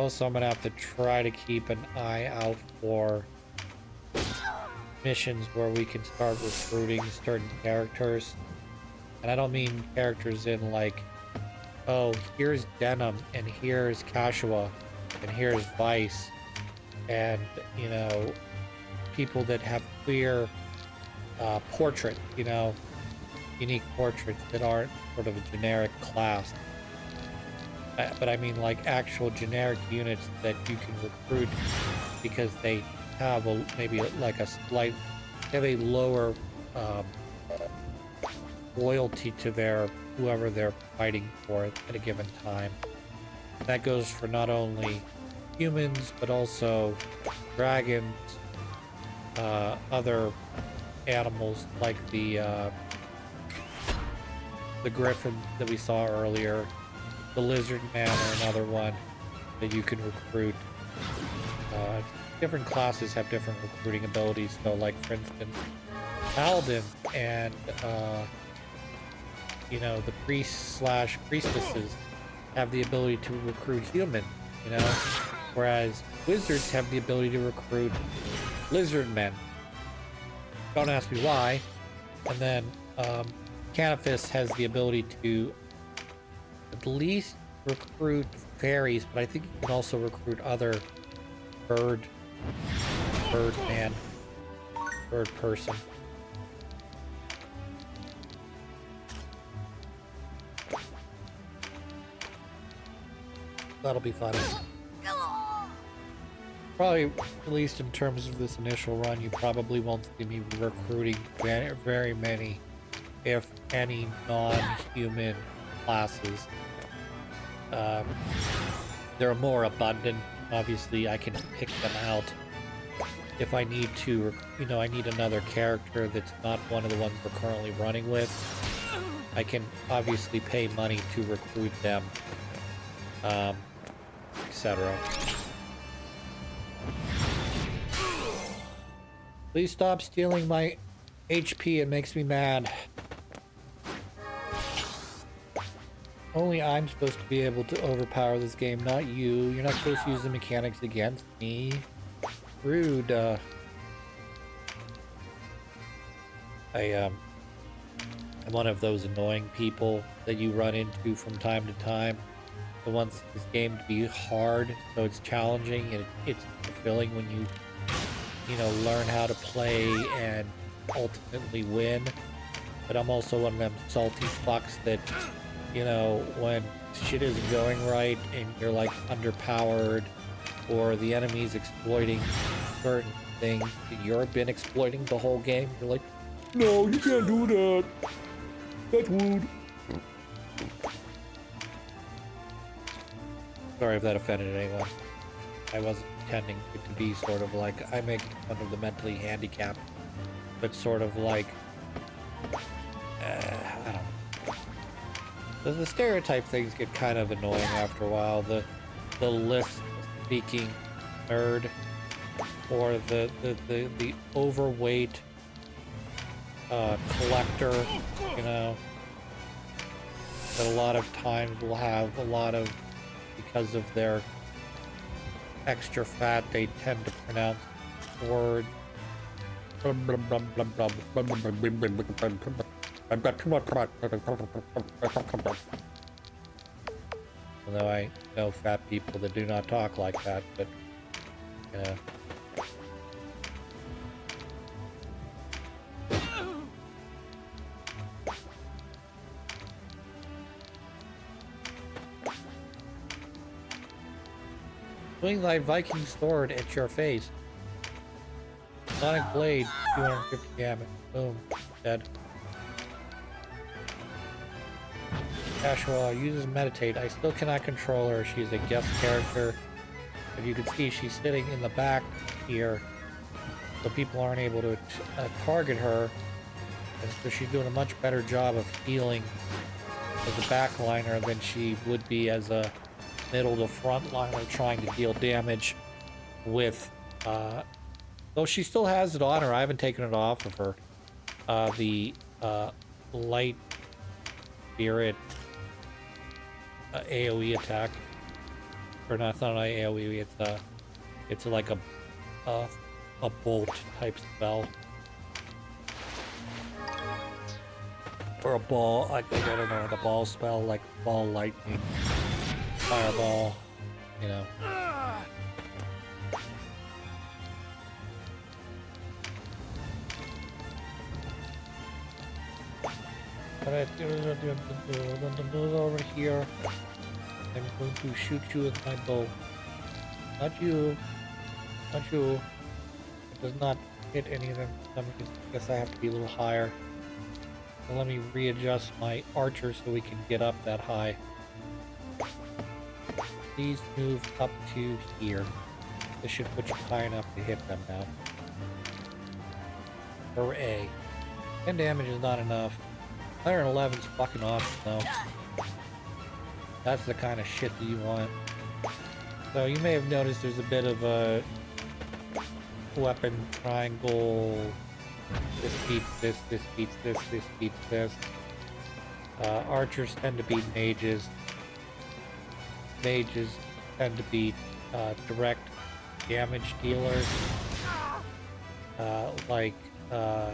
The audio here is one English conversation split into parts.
Also, I'm gonna have to try to keep an eye out for missions where we can start recruiting certain characters. And I don't mean characters in like, oh, here's Denim, and here's Kashua, and here's Vice, and, you know, people that have clear portrait, you know, unique portraits that aren't sort of a generic class. But I mean like actual generic units that you can recruit because they have maybe like a slight, they have a lower loyalty to their whoever they're fighting for at a given time. That goes for not only humans but also dragons, other animals like the griffin that we saw earlier. The lizard man or another one that you can recruit. Different classes have different recruiting abilities. So, like for instance, paladin and you know, the priests/priestesses have the ability to recruit human. You know, whereas wizards have the ability to recruit lizard men. Don't ask me why. And then Canifis has the ability to at least recruit fairies, but I think you can also recruit other bird person. That'll be fun. Probably, at least in terms of this initial run, you probably won't see me recruiting very many, if any, non-human classes. They're more abundant. Obviously, I can pick them out if I need to. You know, I need another character that's not one of the ones we're currently running with. I can obviously pay money to recruit them, etc. Please stop stealing my HP. It makes me mad. Only I'm supposed to be able to overpower this game, not you. You're not supposed to use the mechanics against me. Rude. I'm one of those annoying people that you run into from time to time. That wants this game to be hard, so it's challenging, and it's fulfilling when you know, learn how to play and ultimately win. But I'm also one of them salty fucks that, you know, when shit isn't going right and you're like underpowered or the enemy's exploiting certain things that you've been exploiting the whole game, you're like, no, you can't do that. That's rude. Sorry if that offended anyone. I wasn't intending it to be sort of like, I make fun of the mentally handicapped, but sort of like, I don't know. The stereotype things get kind of annoying after a while. The list-speaking nerd, or the overweight collector, you know, that a lot of times will have a lot of, because of their extra fat, they tend to pronounce words. I've got too much. Although I know fat people that do not talk like that, but yeah. Swing thy Viking sword at your face. Sonic blade, 250 damage. Boom, dead. Kashua uses meditate. I still cannot control her. She's a guest character. But you can see she's sitting in the back here, so people aren't able to target her. And so she's doing a much better job of healing as a backliner than she would be as a middle to front liner trying to deal damage with, though she still has it on her. I haven't taken it off of her. The light spirit AoE attack. or not, it's not an AoE, it's like a, a bolt type spell. Or a ball, I don't know, like a ball spell, like ball lightning, fireball, you know. Alright, over here. I'm going to shoot you with my bow. Not you. Not you. It does not hit any of them. I guess I have to be a little higher. So let me readjust my archer so we can get up that high. Please move up to here. This should put you high enough to hit them now. Hooray. 10 damage is not enough. 111 is fucking awesome though. That's the kind of shit that you want. So you may have noticed there's a bit of a weapon triangle. This beats this, this beats this, this beats this. Archers tend to beat mages. Mages tend to beat direct damage dealers. Like you know,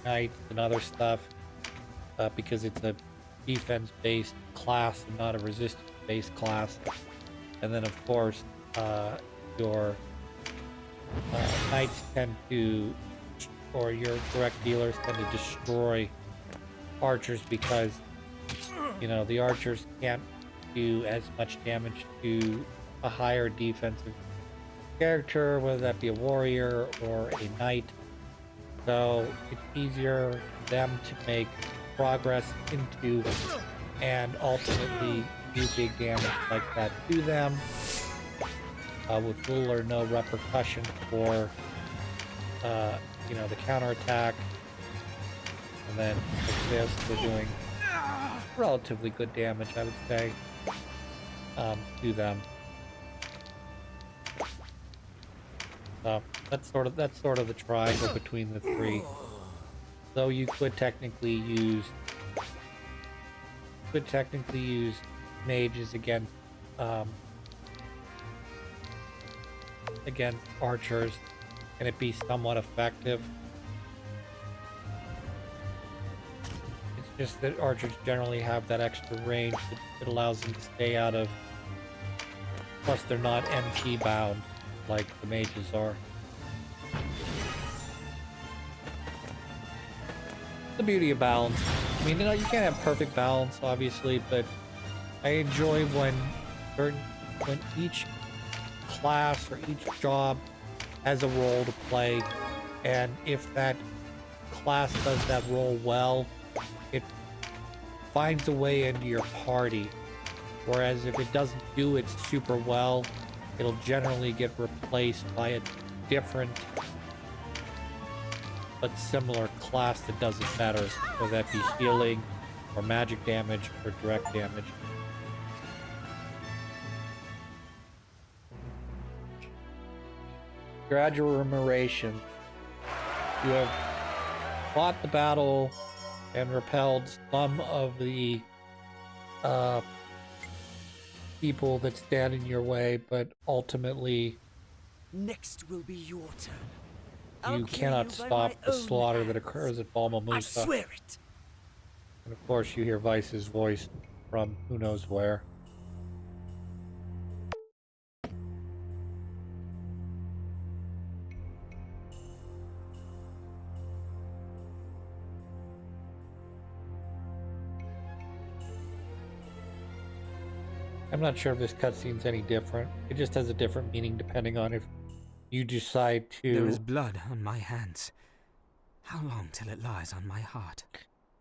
knights and other stuff. Because it's a defense-based class and not a resistance-based class. And then, of course, your knights tend to, or your direct dealers tend to destroy archers because, you know, the archers can't do as much damage to a higher defensive character, whether that be a warrior or a knight. So it's easier for them to make progress into and ultimately do big damage like that to them with little or no repercussion for you know, the counterattack. And then like this, they're doing relatively good damage, I would say, to them. So that's sort of the triangle between the three. So you could technically use mages against archers, and it be somewhat effective. It's just that archers generally have that extra range that allows them to stay out of. Plus, they're not MP bound like the mages are. The beauty of balance. I mean, you know, you can't have perfect balance, obviously, but I enjoy when each class or each job has a role to play, and if that class does that role well, it finds a way into your party. Whereas if it doesn't do it super well, it'll generally get replaced by a different but similar class that does it better, whether that be healing or magic damage or direct damage. Gradual remuneration. You have fought the battle and repelled some of the people that stand in your way, but ultimately next will be your turn. You cannot stop the slaughter that occurs at Balma I Musa. swear it. And of course you hear Vice's voice from who knows where. I'm not sure if this cutscene's any different. It just has a different meaning depending on if you decide to... There is blood on my hands. How long till it lies on my heart?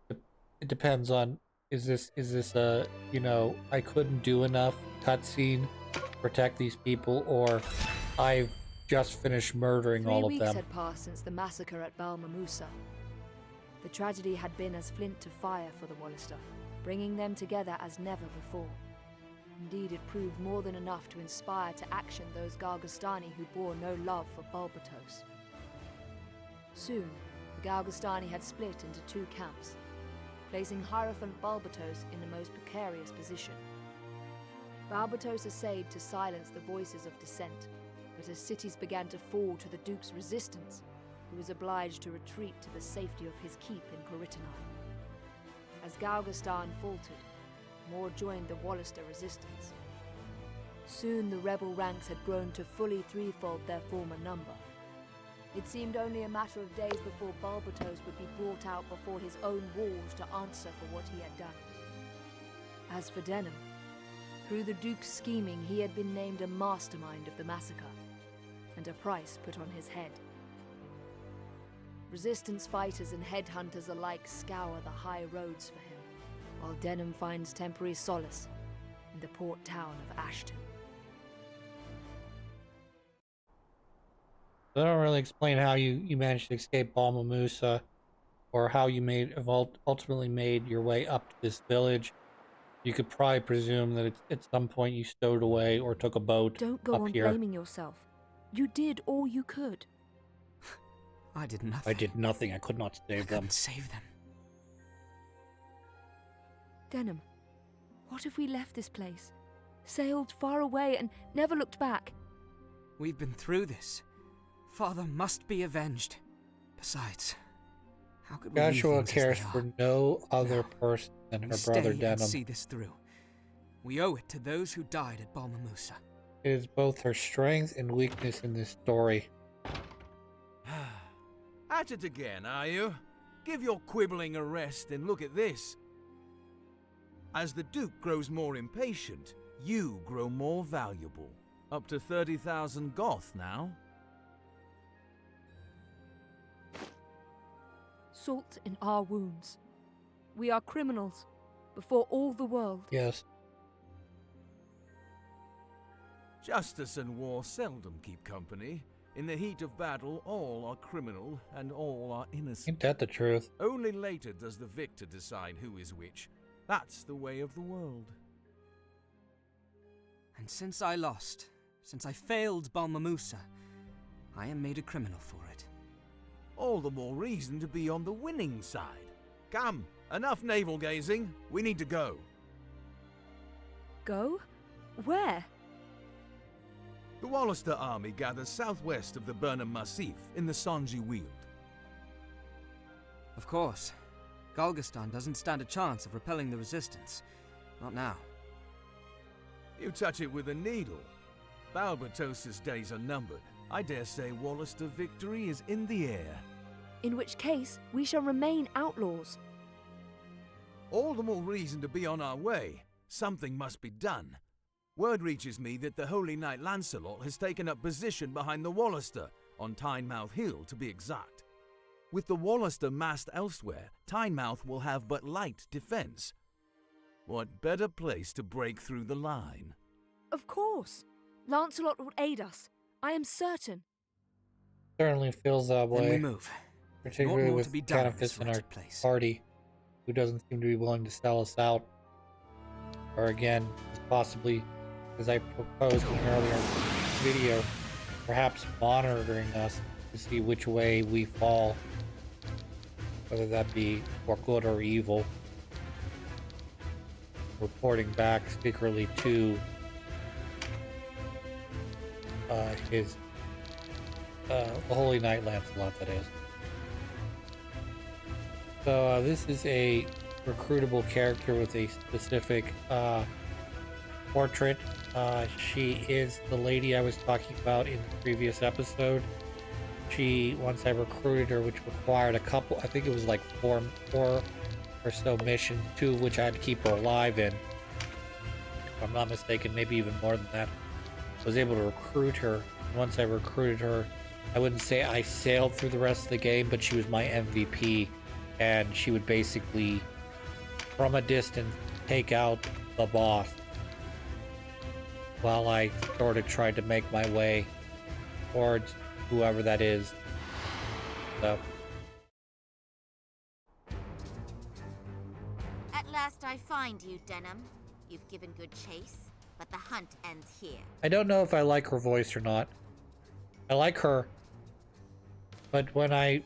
It depends on, is this a, you know, I couldn't do enough cutscene to protect these people, or I've just finished murdering all of them. 3 weeks had passed since the massacre at Balma Musa. The tragedy had been as flint to fire for the Wallister, bringing them together as never before. Indeed, it proved more than enough to inspire to action those Gargastani who bore no love for Balbatos. Soon, the Gargastani had split into 2 camps, placing Hierophant Balbatos in a most precarious position. Balbatos essayed to silence the voices of dissent, but as cities began to fall to the Duke's resistance, he was obliged to retreat to the safety of his keep in Corytonai. As Galgastan faltered, more joined the Wallister resistance. Soon the rebel ranks had grown to fully threefold their former number. It seemed only a matter of days before Balbatos would be brought out before his own walls to answer for what he had done. As for Denham, through the Duke's scheming he had been named a mastermind of the massacre, and a price put on his head. Resistance fighters and headhunters alike scour the high roads for him, while Denham finds temporary solace in the port town of Ashton. They don't really explain how you managed to escape Balmamusa, or how you ultimately made your way up to this village. You could probably presume that at some point you stowed away or took a boat Don't go up on here. blaming yourself. You did all you could. I did nothing. I did nothing. I could not save them. Couldn't save them. Denham, what if we left this place, sailed far away and never looked back? We've been through this. Father must be avenged. Besides, how could we leave Joshua things as cares they for are? no other No. person than her We brother stay Denham. and see this through. We owe it to those who died at Balmamusa. It is both her strength and weakness in this story. At it again, are you? Give your quibbling a rest and look at this. As the Duke grows more impatient, you grow more valuable. Up to 30,000 Goth now. Salt in our wounds. We are criminals before all the world. Yes. Justice and war seldom keep company. In the heat of battle, all are criminal and all are innocent. Ain't that the truth? Only later does the victor decide who is which. That's the way of the world. And since I lost, since I failed Balmamusa, I am made a criminal for it. All the more reason to be on the winning side. Come, enough navel-gazing. We need to go. Go? Where? The Wallister army gathers southwest of the Burnham Massif in the Sanji Weald. Of course. Galgastan doesn't stand a chance of repelling the resistance. Not now. You touch it with a needle. Balbatos' days are numbered. I dare say Wallister victory is in the air. In which case, we shall remain outlaws. All the more reason to be on our way. Something must be done. Word reaches me that the Holy Knight Lancelot has taken up position behind the Wallister, on Tynemouth Hill to be exact. With the Wallister massed elsewhere, Tynemouth will have but light defense. What better place to break through the line? Of course. Lancelot will aid us. I am certain. Certainly feels that Then we way. move. Particularly more with to be done in Canifus this in our wretched place. party, who doesn't seem to be willing to sell us out. Or again, possibly, as I proposed in an earlier video, perhaps monitoring us to see which way we fall, whether that be for good or evil, reporting back secretly to the Holy Knight Lancelot, that is. So this is a recruitable character with a specific portrait. She is the lady I was talking about in the previous episode. She, once I recruited her, which required a couple, I think it was like four or so missions, 2 of which I had to keep her alive in. If I'm not mistaken, maybe even more than that. I was able to recruit her. Once I recruited her, I wouldn't say I sailed through the rest of the game, but she was my MVP. And she would basically, from a distance, take out the boss while I sort of tried to make my way towards whoever that is. So, At last I find you, Denham. You've given good chase, but the hunt ends here. I don't know if I like her voice or not. I like her, but when I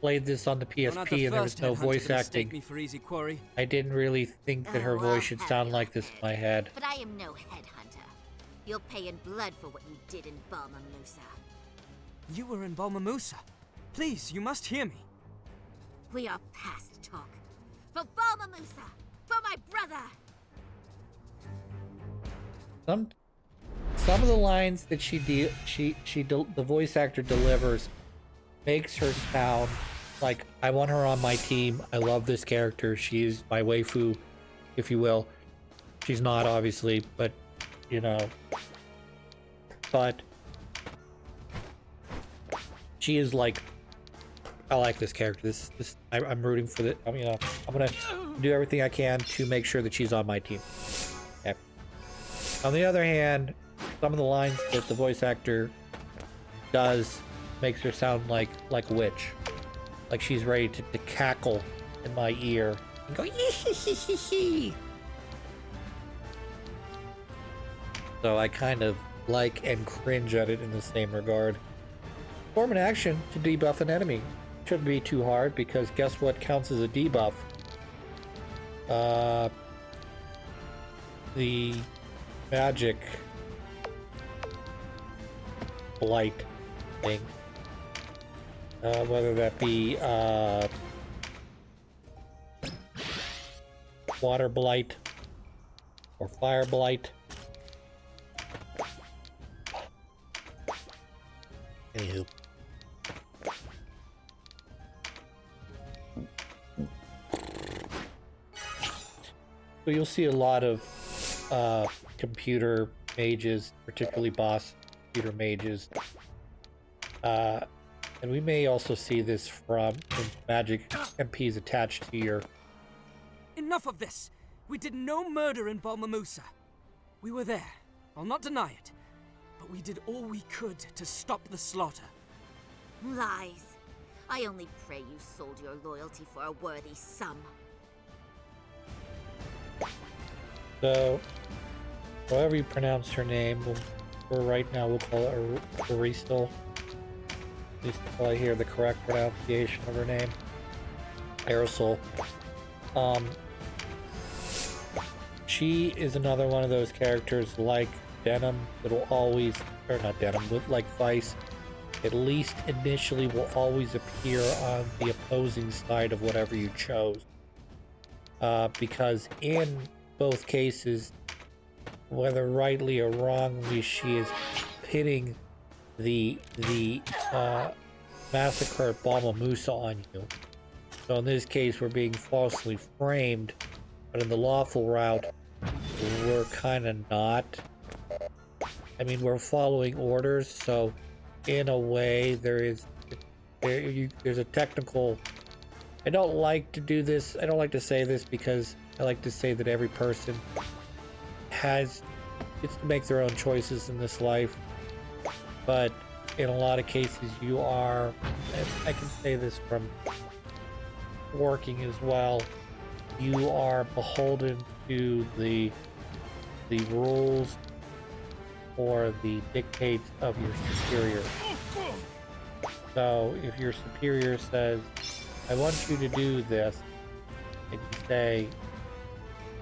played this on the You're not the PSP and there was first no headhunter voice to mistake acting, me for easy quarry. I didn't really think that her Oh, voice I'll should have sound your like this in head. my head. But I am no headhunter. You'll pay in blood for what you did in Balmamusa. You were in Balmamusa. Please, you must hear me. We are past talk. For Balmamusa! For my brother! Some of the lines that the voice actor delivers makes her sound like I want her on my team. I love this character. She's my waifu, if you will. She's not, obviously, but you know. But she is like, I like this character. I'm rooting for the. I'm gonna do everything I can to make sure that she's on my team. Okay. On the other hand, some of the lines that the voice actor does makes her sound like a witch, like she's ready to cackle in my ear and go yee. So I kind of like and cringe at it in the same regard. Perform an action to debuff an enemy. Shouldn't be too hard because guess what counts as a debuff? The magic blight thing. Whether that be water blight or fire blight. Anywho. So you'll see a lot of computer mages, particularly boss computer mages. And we may also see this from magic MPs attached to your... Enough of this! We did no murder in Balmamusa. We were there. I'll not deny it. But we did all we could to stop the slaughter. Lies. I only pray you sold your loyalty for a worthy sum. So, however you pronounce her name, for right now we'll call her Aristal. At least until I hear the correct pronunciation of her name. Aerosol. She is another one of those characters like Denim that'll always, or not Denim, but like Vice, at least initially will always appear on the opposing side of whatever you chose. Because in both cases, whether rightly or wrongly, she is pitting the massacre at Balmamusa on you. So in this case, we're being falsely framed, but in the lawful route, we're kind of not. I mean, we're following orders, so in a way, there's a technical. I don't like to do this. I don't like to say this because I like to say that every person gets to make their own choices in this life. But in a lot of cases, you are, and I can say this from working as well, you are beholden to the rules or the dictates of your superior. So if your superior says, I want you to do this, and you say,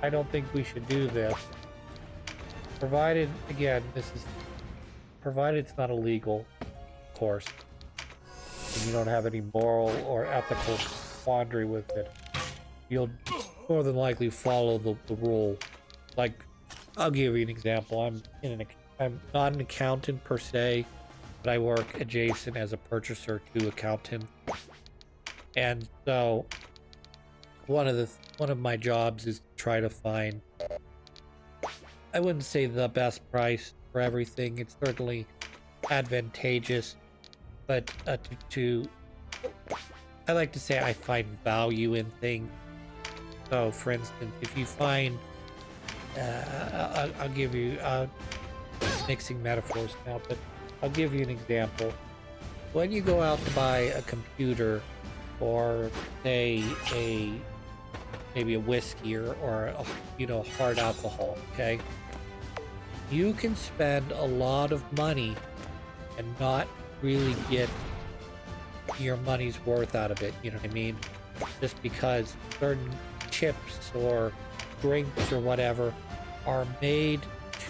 I don't think we should do this, provided, again, provided it's not illegal, of course, and you don't have any moral or ethical quandary with it, you'll more than likely follow the rule. Like, I'll give you an example. I'm not an accountant per se, but I work adjacent as a purchaser to accountant. And so one of my jobs is to try to find, I wouldn't say the best price for everything. It's certainly advantageous, but I like to say I find value in things. So for instance, if you find, I'll give you, mixing metaphors now, but I'll give you an example. When you go out to buy a computer, or say maybe a whiskey or hard alcohol, okay? You can spend a lot of money and not really get your money's worth out of it, you know what I mean? Just because certain chips or drinks or whatever are made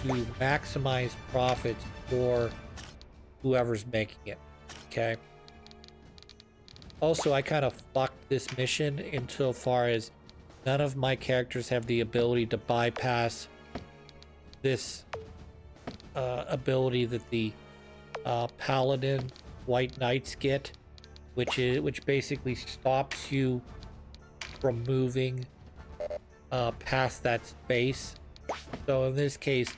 to maximize profits for whoever's making it, okay? Also, I kind of fucked this mission insofar as none of my characters have the ability to bypass this ability that the Paladin White Knights get, which basically stops you from moving past that space. So in this case,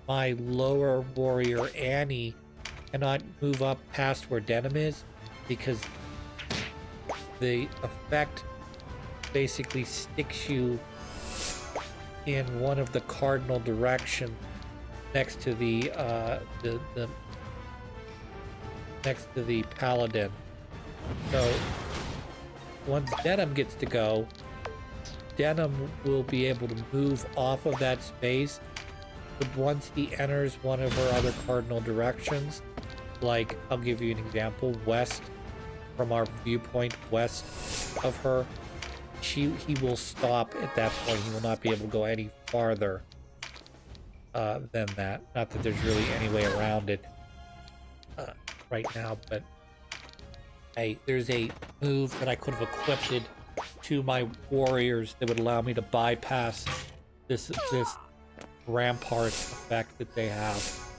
my lower warrior Annie cannot move up past where Denim is because the effect basically sticks you in one of the cardinal directions next to the next to the Paladin. So once Denim gets to go, Denim will be able to move off of that space, but once he enters one of her other cardinal directions, like, I'll give you an example, west, from our viewpoint west of her, he will stop at that point. He will not be able to go any farther than that. Not that there's really any way around it right now, but hey, there's a move that I could have equipped to my warriors that would allow me to bypass this rampart effect that they have.